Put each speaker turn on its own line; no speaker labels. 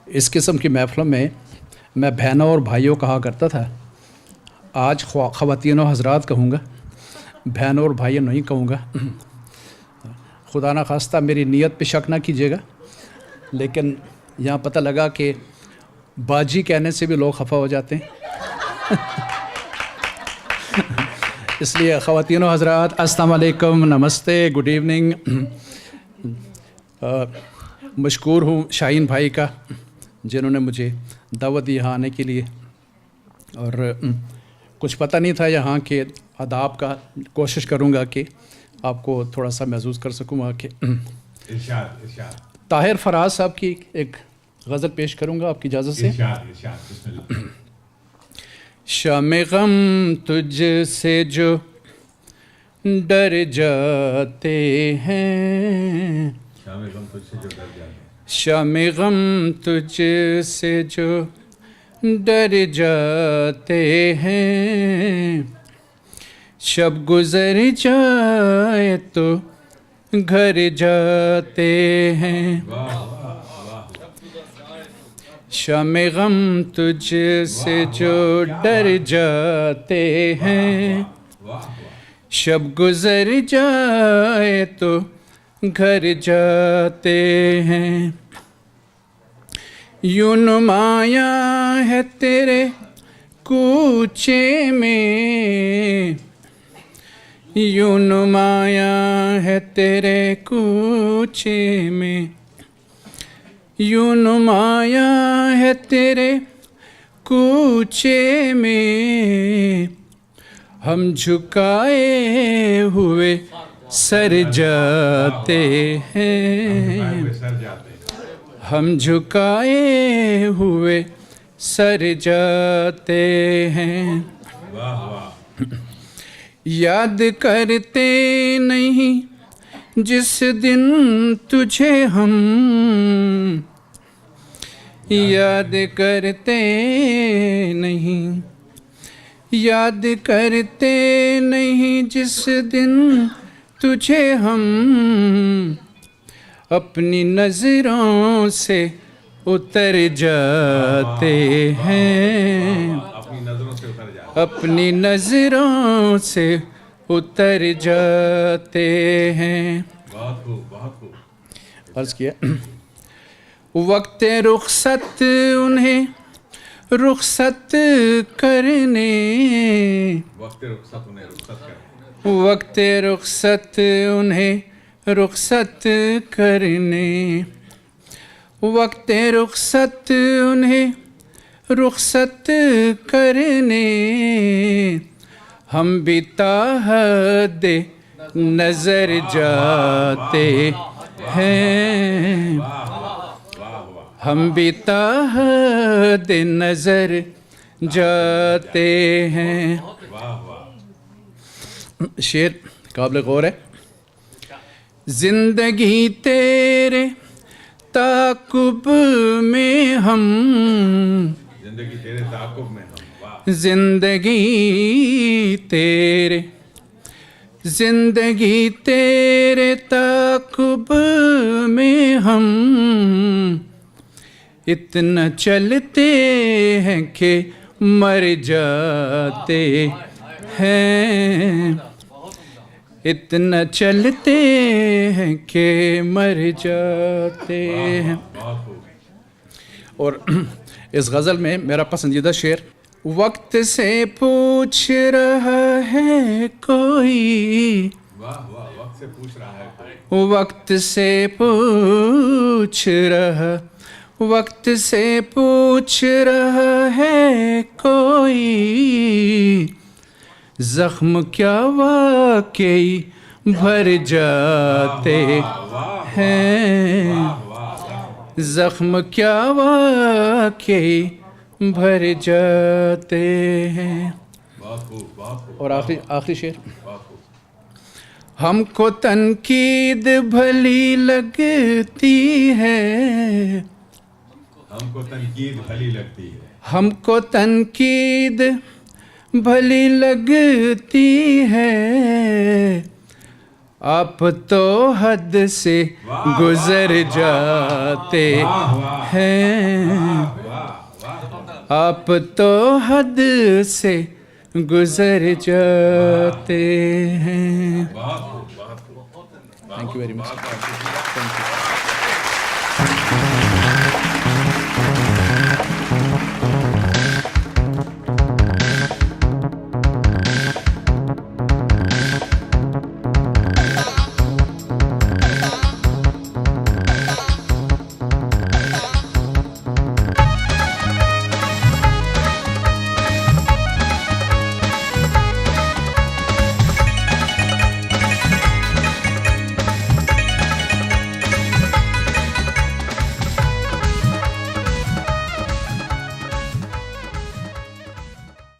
इस किस्म की महफ़िलों में मैं बहनों और भाइयों कहा करता था, आज ख़वातीन और हज़रात कहूँगा, बहनों और भाइयों नहीं कहूँगा। खुदा ना खास्ता मेरी नीयत पे शक ना कीजिएगा, लेकिन यहाँ पता लगा कि बाजी कहने से भी लोग खफा हो जाते हैं। इसलिए ख़वातीन और हज़रात, अस्सलाम वालेकुम, नमस्ते, गुड इवनिंग। मशकूर हूँ शाहीन भाई का, जिन्होंने मुझे दावत दी यहाँ आने के लिए। और कुछ पता नहीं था यहाँ के आदाब का, कोशिश करूँगा कि आपको थोड़ा सा महसूस कर सकूँ वहाँ के। ताहिर फराज साहब की एक गज़ल पेश करूँगा आपकी इजाज़त से। शामे गम तुझसे जो डर जाते हैं, शामे गम तुझसे जो डर जाते हैं, शब गुज़र जाए तो घर जाते हैं। शामे गम तुझसे जो डर जाते हैं, शब गुज़र जाए तो घर जाते हैं। यूं नुमाया है तेरे कूचे में, यूं नुमाया है तेरे कूचे में, यूं नुमाया है तेरे कूचे में, हम झुकाए हुए सर जाते हैं, हम झुकाए हुए सर जाते हैं। याद करते नहीं जिस दिन तुझे हम, याद करते नहीं, याद करते नहीं जिस दिन तुझे हम, अपनी नज़रों से उतर जाते हैं, अपनी नज़रों से उतर जाते हैं।
बहुत खूब, बहुत खूब।
अर्ज़ किया, वक्त रुखसत उन्हें रुखसत करने,
वक्त रुखसत उन्हें रुखसत करने,
वक्त रुखसत उन्हें रुखसत करने, वक्त रुखसत उन्हें रुखसत करने, हम भी ताहद नज़र जाते हैं, हम भी ताहद नज़र जाते हैं। शेर काबिल गौर है। जिंदगी तेरे ताकुब में हम,
जिंदगी तेरे ताकुब में हम,
जिंदगी तेरे, जिंदगी तेरे ताकुब में हम, इतना चलते हैं कि मर जाते हैं, इतना चलते हैं कि मर जाते हैं। और इस गज़ल में मेरा पसंदीदा शेर, वक्त से पूछ रहा है कोई,
वक्त से पूछ रहा है कोई,
वक्त से पूछ रहा, वक्त से पूछ रहा है कोई, ज़ख्म क्या वाकई भर जाते हैं, ज़ख्म क्या वाकई भर जाते हैं। और आखिरी शेर, हमको तनकीद भली लगती है,
हमको तनकीद भली लगती है,
हमको तनकीद भली लगती है, आप तो हद से गुजर जाते हैं, आप तो हद से गुजर जाते हैं। Thank you very much. Thank you.